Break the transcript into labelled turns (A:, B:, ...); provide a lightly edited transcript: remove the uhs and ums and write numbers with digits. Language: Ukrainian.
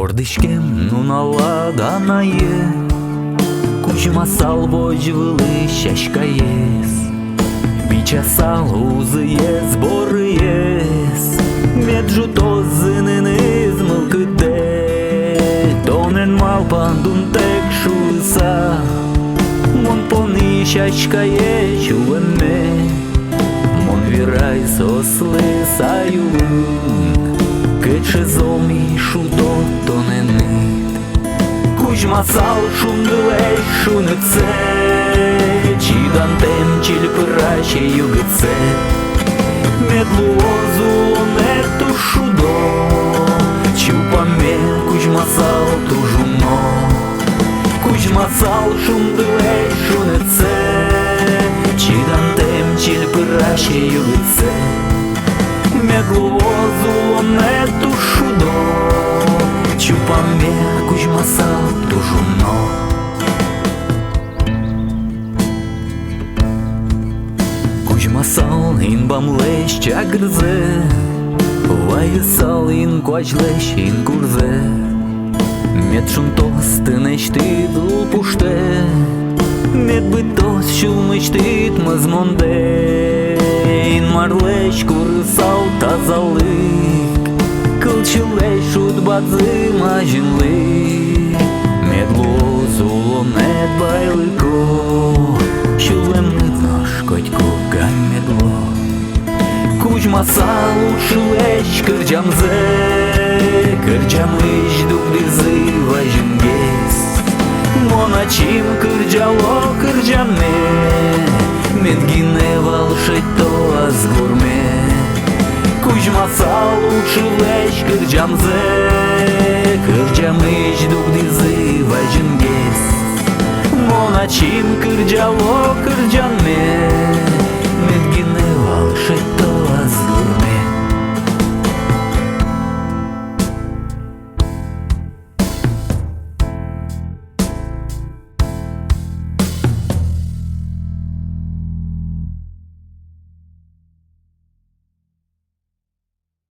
A: Фордичкем ну наладанає, кучма сал воджвили щащка єс, біча сал узи є, збори єс, меджу то зинини змилкиде, тонен мал пандунтек шуса, мон пони щащка є чувеме, мон вірай сосли саюн, кече зомі шудо тоненит, кучма сал шундулей шунице, чидантем чільпираче югице, медлуозу онету шудо, чупаме кучма сал тужуно, кучма сал шундулей шунице, чидантем чільпираче югице, медлуозу онету шудо, чупаме кучма сал тужуно. Кучма сал ин бамлеш чагрзе, вайы сал ин куачлеш ин курзе, мед шунтос тынечтит лупуште, мед бытос шулмычтит мызмонде, ин марлеш куры сал тазалык, кылчылеш шут бадзы мажинлык, мед лозуло мед байлыко, шулемнит наш котько гамедло. Кучма сал ушылеш кырджамзе, кырджамыш дугдырзы важынгес, моначим кырджало кырджаме, медгине волшетто азгурме. Кучма сал ушылеш кырджамзе, кырджамыш дугдырзы важынгес, моначим кырджало кырджаме.